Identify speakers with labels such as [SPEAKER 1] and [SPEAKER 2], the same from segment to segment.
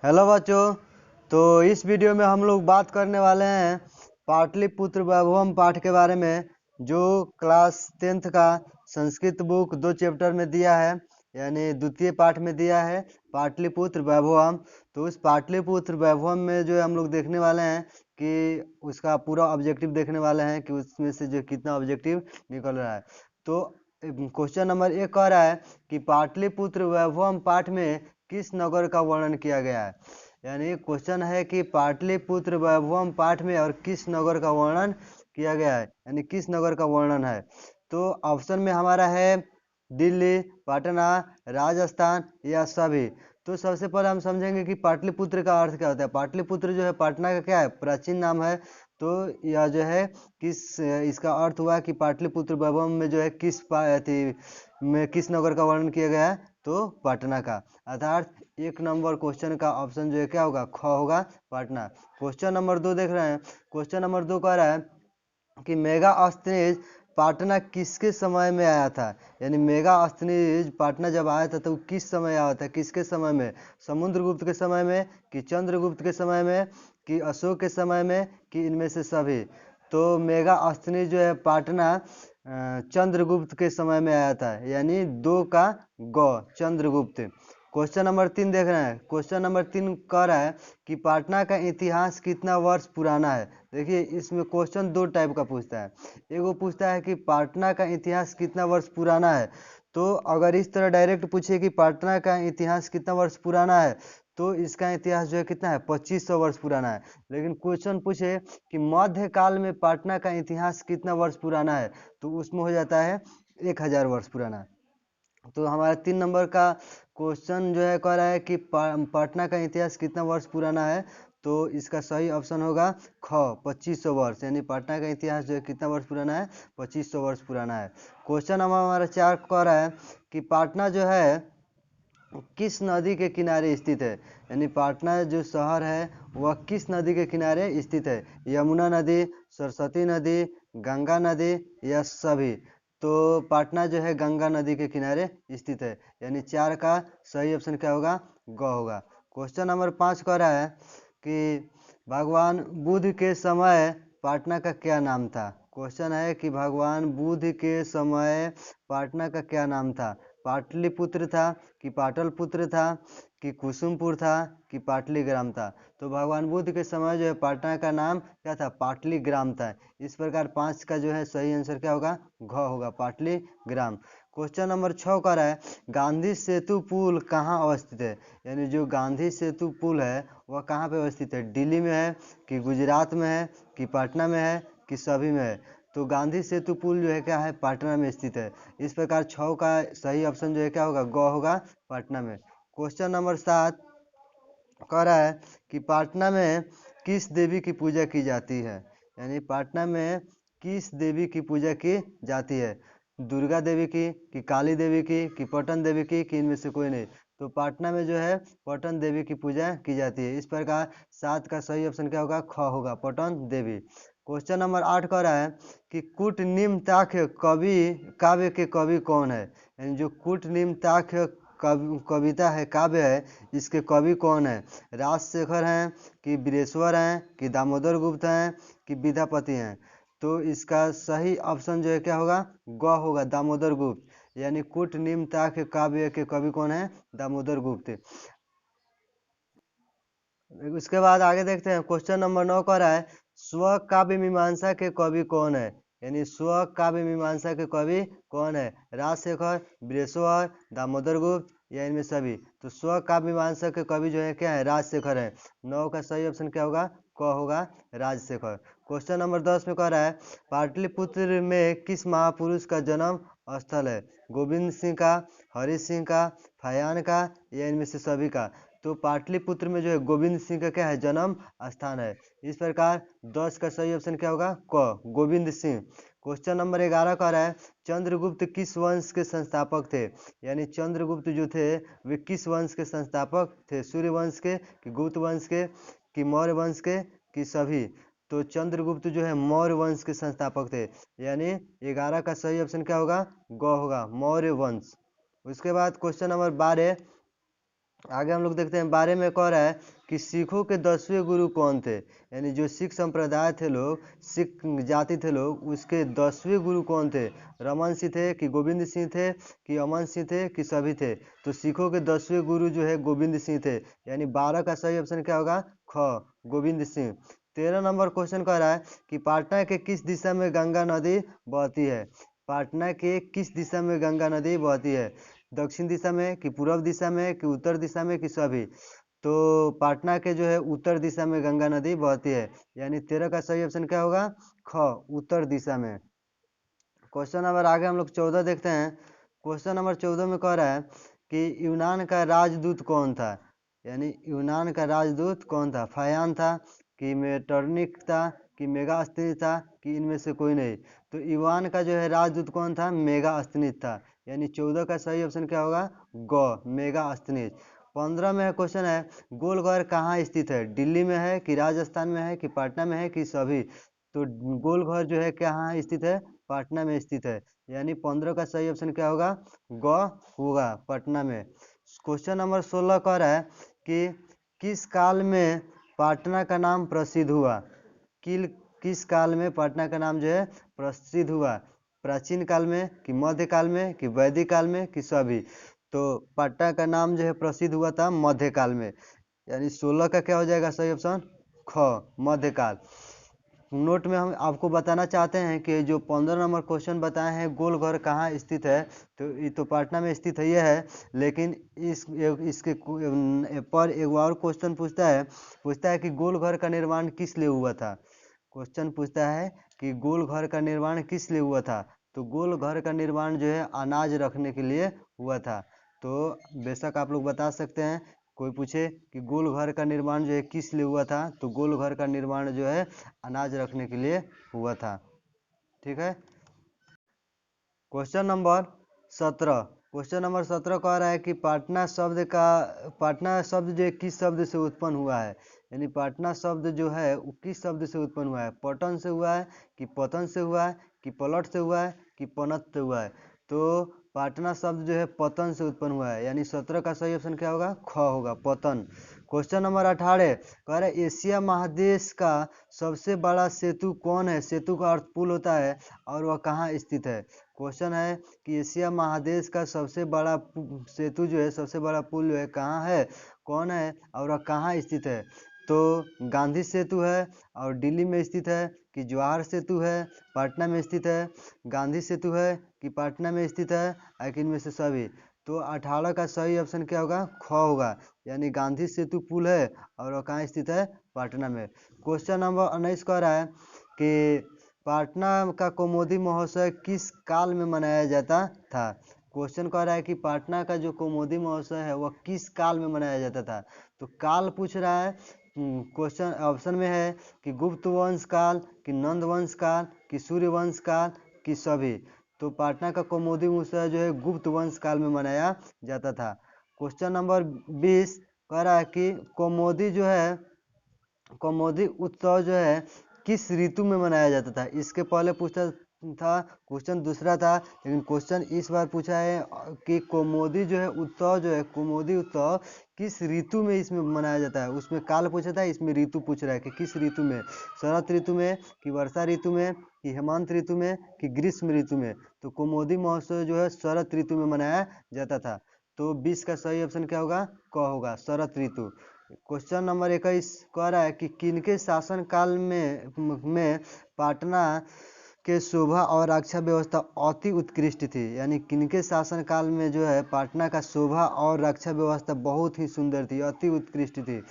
[SPEAKER 1] Hello बच्चों। तो इस वीडियो में हम लोग बात करने वाले हैं पाटलिपुत्र वैभवम पाठ के बारे में, जो क्लास 10th का संस्कृत बुक 2 चैप्टर में दिया है, यानी द्वितीय पाठ में दिया है पाटलिपुत्र वैभवम। तो उस पाटलिपुत्र वैभवम में जो हम लोग देखने वाले हैं कि उसका पूरा ऑब्जेक्टिव देखने वाले हैं कि उसमें से जो कितना ऑब्जेक्टिव निकल रहा है। तो क्वेश्चन नंबर 1 कह रहा है कि पाटलिपुत्र वैभवम पाठ में किस नगर का वर्णन किया गया है। यानी क्वेश्चन है कि पाटलिपुत्र वैभवम पाठ में और किस नगर का वर्णन किया गया है, यानी किस नगर का वर्णन है। तो ऑप्शन में हमारा है दिल्ली, पटना, राजस्थान या सभी। तो सबसे पहले हम समझेंगे कि पाटलिपुत्र का अर्थ क्या होता है। पाटलिपुत्र जो है पटना का क्या है, प्राचीन नाम है। तो यह जो है किस इसका अर्थ हुआ कि पाटलिपुत्र वैभवम में जो है किस नगर का वर्णन किया गया है, तो पटना का। अर्थात 1 नंबर क्वेश्चन का ऑप्शन जो है क्या होगा, ख होगा, पटना। क्वेश्चन नंबर 2 देख रहे हैं। क्वेश्चन नंबर 2 कह रहा है कि मेगा अस्थनीज पाटना किसके समय में आया था। यानी मेगा अस्थनीज पाटना जब आया था तो किस समय आया था, किसके समय में, समुद्रगुप्त के समय में कि चंद्रगुप्त के समय में कि अशोक के समय में कि इनमें से सभी। तो मेगा अस्थनीज जो है पाटना चंद्रगुप्त के समय में आया था, यानी 2 का ग, चंद्रगुप्त। क्वेश्चन नंबर 3 देख रहे हैं। क्वेश्चन नंबर 3 कह रहा है कि पाटना का इतिहास कितना वर्ष पुराना है। देखिए इसमें क्वेश्चन 2 टाइप का पूछता है। एगो पूछता है कि पाटना का इतिहास कितना वर्ष पुराना है। तो अगर इस तरह डायरेक्ट पूछे कि पाटना का इतिहास कितना वर्ष पुराना है, तो इसका इतिहास जो है कितना है, 2500 वर्ष पुराना है। लेकिन क्वेश्चन पूछे कि मध्यकाल में पाटना का इतिहास कितना वर्ष पुराना है, तो उसमें हो जाता है 1000 वर्ष पुराना। तो हमारा 3 नंबर का क्वेश्चन जो है कह रहा है कि पटना का इतिहास कितना वर्ष पुराना है। तो इसका सही ऑप्शन होगा ख, 2500 वर्ष। यानी पटना का इतिहास जो है कितना वर्ष पुराना है, 2500 वर्ष पुराना है। क्वेश्चन नंबर हमारा 4 कह रहा है कि पटना जो है किस नदी के किनारे स्थित है। यानी पटना जो शहर है वह किस नदी के किनारे स्थित है, यमुना नदी, सरस्वती नदी, गंगा नदी या सभी। तो पटना जो है गंगा नदी के किनारे स्थित है, यानी 4 का सही ऑप्शन क्या होगा, ग होगा। क्वेश्चन नंबर 5 कह रहा है कि भगवान बुद्ध के समय पटना का क्या नाम था। क्वेश्चन है कि भगवान बुद्ध के समय पटना का क्या नाम था। पाटलिपुत्र था कि पाटलपुत्र था कि कुसुमपुर था कि पाटलीग्राम था। तो भगवान बुद्ध के समय जो है पटना का नाम क्या था, पाटलीग्राम था। इस प्रकार 5 का जो है सही आंसर क्या होगा, घ होगा, पाटलीग्राम। क्वेश्चन नंबर 6 का रहा है गांधी सेतु पुल कहाँ अवस्थित है। यानी जो गांधी सेतु पुल है वह कहाँ पे अवस्थित है, दिल्ली में है कि गुजरात में है कि पटना में है कि सभी में है। तो गांधी सेतु पुल जो है क्या है, पटना में स्थित है। इस प्रकार 6 का सही ऑप्शन जो है क्या होगा, ग होगा, पटना में। क्वेश्चन नंबर 7 कह रहा है कि पटना में किस देवी की पूजा की जाती है। यानी पटना में किस देवी की पूजा की जाती है, दुर्गा देवी की कि काली देवी की कि पटन देवी की कि इनमें से कोई नहीं। तो पटना में जो है पटन देवी की पूजा की जाती है। इस प्रकार 7 का सही ऑप्शन क्या होगा, ख होगा, पटन देवी। क्वेश्चन नंबर 8 कह रहा है कि कूटनिम्ताख्य कवि काव्य के कवि कौन है। यानी जो कूटनिम्ताख्य कविता है, काव्य है, इसके कवि कौन है। राजशेखर हैं कि वीरेश्वर हैं कि दामोदर गुप्त हैं कि विद्यापति हैं। तो इसका सही ऑप्शन जो है क्या होगा, ग होगा, दामोदर गुप्त। यानी कूटनिम्ताख्य काव्य के कवि कौन है, दामोदर गुप्त। उसके बाद आगे देखते हैं। क्वेश्चन नंबर 9 कह रहा है स्व काव्य मीमांसा के कवि कौन है। यानी स्व काव्य मीमांसा के कवि कौन है, राजशेखर, वीरेश्वर, दामोदर गुप्त या इनमें सभी। तो स्व काव्य मीमांसा के कवि जो है क्या है, राजशेखर है। 9 का सही ऑप्शन क्या होगा, क होगा, राजशेखर। क्वेश्चन नंबर 10 में कह रहा है पाटलिपुत्र में किस महापुरुष का जन्म स्थल है, गोविंद सिंह का, हरि सिंह का, फयान का या इनमें से सभी का। तो पाटलिपुत्र में जो है गोविंद सिंह का क्या है, जन्म स्थान है। इस प्रकार 10 का सही ऑप्शन क्या होगा, क, गोविंद सिंह। क्वेश्चन नंबर 11 कह रहा है चंद्रगुप्त किस वंश के संस्थापक थे। यानी चंद्रगुप्त जो थे वे किस वंश के संस्थापक थे, सूर्य वंश के कि गुप्त वंश के कि मौर्य वंश के कि सभी। तो चंद्रगुप्त जो है मौर्य वंश के संस्थापक थे। यानी 11 का सही ऑप्शन क्या होगा, ग होगा, मौर्य वंश। उसके बाद क्वेश्चन नंबर 12 आगे हम लोग देखते हैं बारे में कह रहा है कि सिखों के 10वें गुरु कौन थे, यानी जो सिख संप्रदाय थे लोग, सिख जाति थे लोग, उसके 10वें गुरु कौन थे। रमन सिंह थे कि गोविंद सिंह थे कि अमन सिंह थे कि सभी थे। तो सिखों के 10वें गुरु जो है गोविंद सिंह थे, यानी 12 का सही ऑप्शन क्या होगा, ख, गोविंद सिंह। 13 नंबर क्वेश्चन कह रहा है कि पाटना के किस दिशा में गंगा नदी बहती है। पाटना के किस दिशा में गंगा नदी बहती है, दक्षिण दिशा में कि पूर्व दिशा में कि उत्तर दिशा में कि सभी। तो पाटना के जो है उत्तर दिशा में गंगा नदी बहती है, यानी 13 का सही ऑप्शन क्या होगा, ख, उत्तर दिशा में। क्वेश्चन नंबर आगे हम लोग 14 देखते हैं। क्वेश्चन नंबर 14 में कह रहा है कि यूनान का राजदूत कौन था, यानी यूनान का राजदूत कौन था। फायान था कि मेटरनिक था कि मेगास्थनीज था कि इनमें से कोई नहीं। तो यूनान का जो है राजदूत कौन था, मेगास्थनीज था, यानी 14 का सही ऑप्शन क्या होगा, ग, मेगास्थनीज। 15 में क्वेश्चन है गोलघर कहाँ स्थित है, दिल्ली में है कि राजस्थान में है कि पटना में है कि सभी। तो गोलघर जो है कहाँ स्थित है, पटना में स्थित है, यानी 15 का सही ऑप्शन क्या होगा, ग होगा, पटना में। क्वेश्चन नंबर 16 कह रहा है कि किस काल में पटना का नाम प्रसिद्ध हुआ। किस काल में पटना का नाम जो है प्रसिद्ध हुआ, प्राचीन काल में कि मध्य काल में कि वैदिक काल में कि सभी। तो पटना का नाम जो है प्रसिद्ध हुआ था मध्यकाल में, यानी 16 का क्या हो जाएगा सही ऑप्शन, ख, मध्यकाल। नोट में हम आपको बताना चाहते हैं कि जो 15 नंबर क्वेश्चन बताए हैं गोलघर कहाँ स्थित है, तो ये तो पटना में स्थित है, ये है। लेकिन इसके पर एक और क्वेश्चन पूछता है कि गोलघर का निर्माण किस लिए हुआ था। क्वेश्चन पूछता है कि गोलघर का निर्माण किस लिए हुआ था। तो गोलघर का निर्माण जो है अनाज रखने के लिए हुआ था। तो बेशक आप लोग बता सकते हैं, कोई पूछे कि गोल घर का निर्माण जो है किस लिए हुआ था, तो गोल घर का निर्माण जो है अनाज रखने के लिए हुआ था। ठीक है। Question number 17। क्वेश्चन नंबर 17 कह रहा है कि पाटना शब्द जो है किस शब्द से उत्पन्न हुआ है, यानी पाटना शब्द जो है वो किस शब्द से उत्पन्न हुआ है। पटन से हुआ है कि पतन से हुआ है कि पलट से हुआ है कि पनत से हुआ है। तो पाटना शब्द जो है पतन से उत्पन्न हुआ है, यानी 17 का सही ऑप्शन क्या होगा, ख होगा, पतन। क्वेश्चन नंबर 18 कह रहा है एशिया महादेश का सबसे बड़ा सेतु कौन है। सेतु का अर्थ पुल होता है, और वह कहाँ स्थित है। क्वेश्चन है कि एशिया महादेश का सबसे बड़ा सेतु जो है, सबसे बड़ा पुल जो है कहाँ है, कौन है और वह कहाँ स्थित है। तो गांधी सेतु है और दिल्ली में स्थित है कि जवाहर सेतु है पटना में स्थित है, गांधी सेतु है कि पटना में स्थित है, लेकिन इनमें से सभी। तो 18 का सही ऑप्शन क्या होगा, ख होगा, यानी गांधी सेतु पुल है और वह कहाँ स्थित है, पटना में। क्वेश्चन नंबर 19 कह रहा है कि पटना का कौमुदी महोत्सव किस काल में मनाया जाता था। क्वेश्चन कह रहा है कि पटना का जो कौमुदी महोत्सव है वह किस काल में मनाया जाता था। तो काल पूछ रहा है। क्वेश्चन ऑप्शन में है कि गुप्त वंश काल कि नंद वंश काल कि सूर्य वंश काल कि सभी। तो पटना का कौमुदी महोत्सव जो है गुप्त वंश काल में मनाया जाता था। क्वेश्चन नंबर 20 कह रहा है कि कौमुदी उत्सव जो है किस ऋतु में मनाया जाता था। इसके पहले पूछा था, क्वेश्चन दूसरा था, लेकिन क्वेश्चन इस बार पूछा है कि कौमुदी उत्सव किस ऋतु में इसमें मनाया जाता है। उसमें काल पूछा था, इसमें ऋतु पूछ रहा है कि किस ऋतु में, शरद ऋतु में कि वर्षा ऋतु में कि हेमंत ऋतु में कि ग्रीष्म ऋतु में। तो कौमुदी महोत्सव जो है शरद ऋतु में मनाया जाता था। तो 20 का सही ऑप्शन क्या होगा, क होगा, शरद ऋतु। क्वेश्चन नंबर 21 कह रहा है कि किनके शासन काल में पटना के शोभा और रक्षा व्यवस्था अति उत्कृष्ट थी, यानी किनके शासन काल में जो है पटना का शोभा और रक्षा व्यवस्था बहुत ही सुंदर थी, अति उत्कृष्ट थी।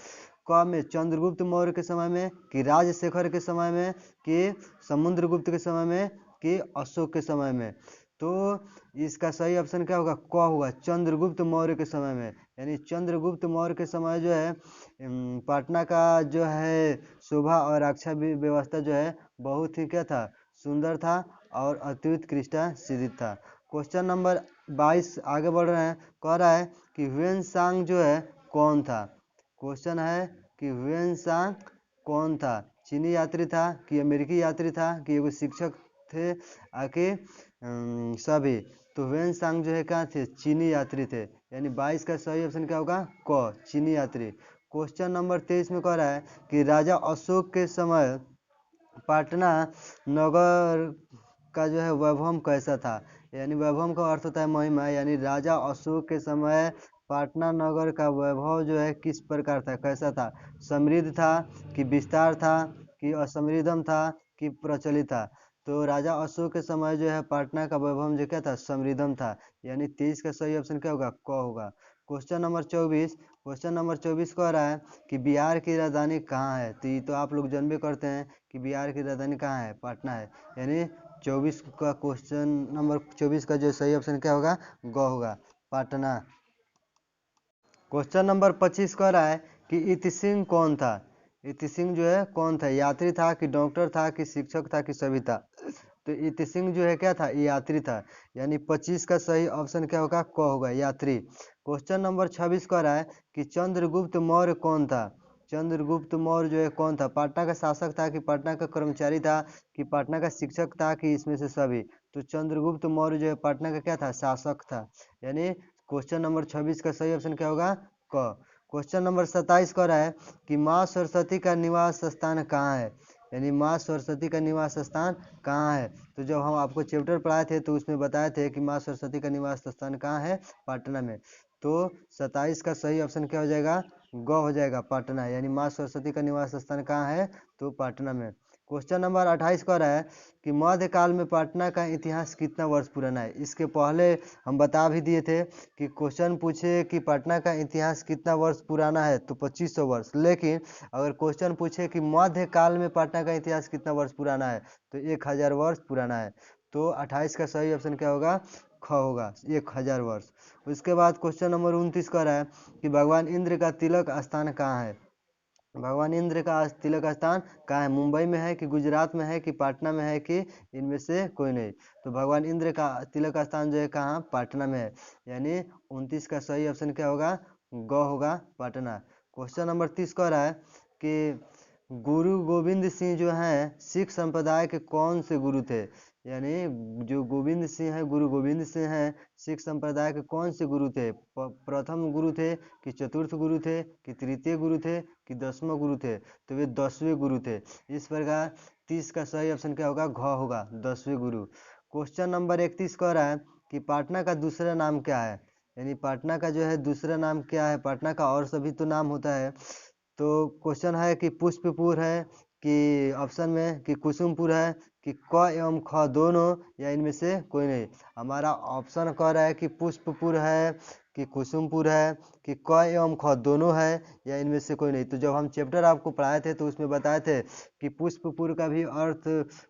[SPEAKER 1] क में चंद्रगुप्त मौर्य के समय में कि राजशेखर के समय में कि समुद्रगुप्त के समय में कि अशोक के समय में। तो इसका सही ऑप्शन क्या होगा, क होगा, चंद्रगुप्त मौर्य के समय में। यानी चंद्रगुप्त मौर्य के समय जो है पटना का जो है शोभा और रक्षा व्यवस्था जो है बहुत ही क्या था, सुंदर था और अति उत्कृष्ट सिद्ध था। क्वेश्चन नंबर 22 आगे बढ़ रहे हैं। कह रहा है कि ह्वेन सांग जो है कौन था। क्वेश्चन है कि ह्वेन सांग कौन था, चीनी यात्री था कि अमेरिकी यात्री था कि एगो शिक्षक थे आके सभी। तो ह्वेन सांग जो है क्या थे, चीनी यात्री थे, यानी 22 का सही ऑप्शन क्या होगा क, चीनी यात्री। क्वेश्चन नंबर 23 में कह रहा है कि राजा अशोक के समय पाटना नगर का जो है वैभव कैसा था। यानी वैभव का अर्थ होता है महिमा, यानी राजा अशोक के समय पाटना नगर का वैभव जो है किस प्रकार था, कैसा था। समृद्ध था कि विस्तार था कि असमृद्धम था कि प्रचलित था। तो राजा अशोक के समय जो है पटना का वैभव जो क्या था, समृद्धम था। यानी 23 का सही ऑप्शन क्या होगा, क होगा। क्वेश्चन नंबर 24 कह रहा है कि बिहार की राजधानी कहाँ है। तो ये तो आप लोग जानबे करते हैं कि बिहार की राजधानी कहाँ है, पटना है। यानी 24 का क्वेश्चन नंबर 24 का जो सही ऑप्शन क्या होगा, ग होगा, पटना। क्वेश्चन नंबर 25 कह रहा है कि इति सिंह कौन था। इति सिंह जो है कौन था, यात्री था कि डॉक्टर था कि शिक्षक था कि सभी था। तो इति सिंह जो है क्या था, यात्री था। यानी 25 का सही ऑप्शन क्या होगा, क होगा, यात्री। क्वेश्चन नंबर 26 कह रहा है कि चंद्रगुप्त मौर्य कौन था। चंद्रगुप्त मौर्य जो है कौन था, पटना का शासक था कि पटना का कर्मचारी था कि पटना का शिक्षक था कि इसमें से सभी। तो चंद्रगुप्त मौर्य जो है पटना का क्या था, शासक था। यानी क्वेश्चन नंबर 26 का सही ऑप्शन क्या होगा, क। क्वेश्चन नंबर 27 कह रहा है कि माँ सरस्वती का निवास स्थान कहाँ है। यानी माँ सरस्वती का निवास स्थान कहाँ है। तो जब हम आपको चैप्टर पढ़ाए थे तो उसमें बताए थे कि माँ सरस्वती का निवास स्थान कहाँ है, पटना में। तो 27 का सही ऑप्शन क्या हो जाएगा, ग हो जाएगा, पटना। यानी माँ सरस्वती का निवास स्थान कहाँ है, तो पटना में। क्वेश्चन नंबर 28 कह रहा है कि मध्यकाल में पटना का इतिहास कितना वर्ष पुराना है। इसके पहले हम बता भी दिए थे कि क्वेश्चन पूछे कि पटना का इतिहास कितना वर्ष पुराना है, तो 2500 वर्ष। लेकिन अगर क्वेश्चन पूछे कि मध्यकाल में पटना का इतिहास कितना वर्ष पुराना है, तो 1000 वर्ष पुराना है। तो 28 का सही ऑप्शन क्या होगा, ख होगा, 1000 वर्ष। उसके बाद क्वेश्चन नंबर 29 कह रहा है कि भगवान इंद्र का तिलक स्थान कहाँ है। भगवान इंद्र का तिलक स्थान कहाँ है, मुंबई में है कि गुजरात में है कि पटना में है कि इनमें से कोई नहीं। तो भगवान इंद्र का तिलक स्थान जो है कहाँ, पटना में है। यानी 29 का सही ऑप्शन क्या होगा, ग होगा, पटना। क्वेश्चन नंबर 30 कह रहा है कि गुरु गोविंद सिंह जो हैं सिख संप्रदाय के कौन से गुरु थे। यानी जो गोविंद सिंह है, गुरु गोविंद सिंह हैं, सिख संप्रदाय के कौन से गुरु थे। प्रथम गुरु थे कि चतुर्थ गुरु थे कि तृतीय गुरु थे कि 10वां गुरु थे। तो वे 10वें गुरु थे। इस प्रकार 30 का सही ऑप्शन क्या होगा, घ होगा, 10वें गुरु। क्वेश्चन नंबर 31 कह रहा है कि पटना का दूसरा नाम क्या है। यानी पटना का जो है दूसरा नाम क्या है, पटना का और सभी तो नाम होता है। तो क्वेश्चन है कि पुष्पपुर है कि ऑप्शन में कि कुसुमपुर है कि क एवं ख दोनों, या इनमें से कोई नहीं। हमारा ऑप्शन कह रहा है कि पुष्पपुर है कि कुसुमपुर है कि क एवं ख दोनों है, या इनमें से कोई नहीं। तो जब हम चैप्टर आपको पढ़ाए थे तो उसमें बताए थे कि पुष्पपुर का भी अर्थ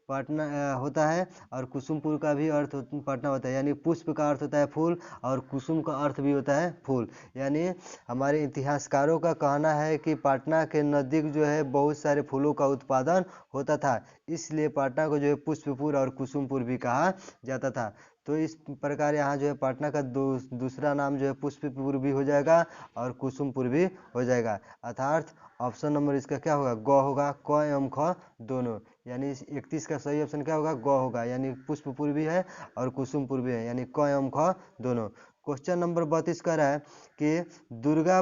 [SPEAKER 1] पटना होता है और कुसुमपुर का भी अर्थ पटना होता है। यानी पुष्प का अर्थ होता है फूल और कुसुम का अर्थ भी होता है फूल। यानी हमारे इतिहासकारों का कहना है कि पटना के नज़दीक जो है बहुत सारे फूलों का उत्पादन होता था, इसलिए पटना को जो है पुष्पपुर और कुसुमपुर भी कहा जाता था। तो इस प्रकार यहाँ जो है पटना का दूसरा नाम जो है पुष्पपुर भी हो जाएगा और कुसुमपुर भी हो जाएगा। अर्थात ऑप्शन नंबर इसका क्या होगा, ग होगा, क एवं ख दोनों। यानी 31 का सही ऑप्शन क्या होगा, ग होगा। यानी पुष्पपुर भी है और कुसुमपुर भी है, यानी क एवं ख दोनों। क्वेश्चन नंबर 32 कह रहा है कि दुर्गा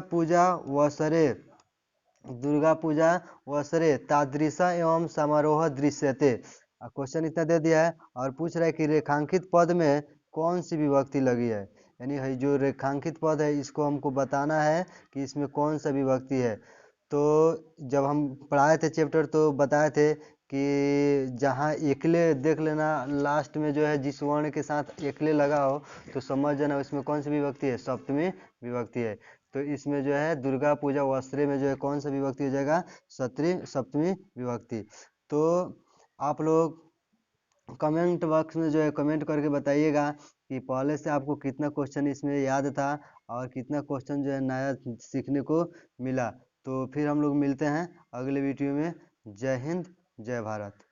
[SPEAKER 1] पूजा वसरे तादृश एवं समारोह दृश्यते। क्वेश्चन इतना दे दिया है और पूछ रहा है कि रेखांकित पद में कौन सी विभक्ति लगी है। यानी जो रेखांकित पद है इसको हमको बताना है कि इसमें कौन सा विभक्ति है। तो जब हम पढ़ाए थे चैप्टर तो बताए थे कि जहाँ एकले देख लेना, लास्ट में जो है जिस वर्ण के साथ एकले लगा हो तो समझ जाना उसमें कौन सी विभक्ति है, सप्तमी विभक्ति है। तो इसमें जो है दुर्गा पूजा वस्त्रे में जो है कौन सा विभक्ति हो जाएगा, सप्तमी विभक्ति। तो आप लोग कमेंट बॉक्स में जो है कमेंट करके बताइएगा कि पहले से आपको कितना क्वेश्चन इसमें याद था और कितना क्वेश्चन जो है नया सीखने को मिला। तो फिर हम लोग मिलते हैं अगले वीडियो में। जय हिंद, जय भारत।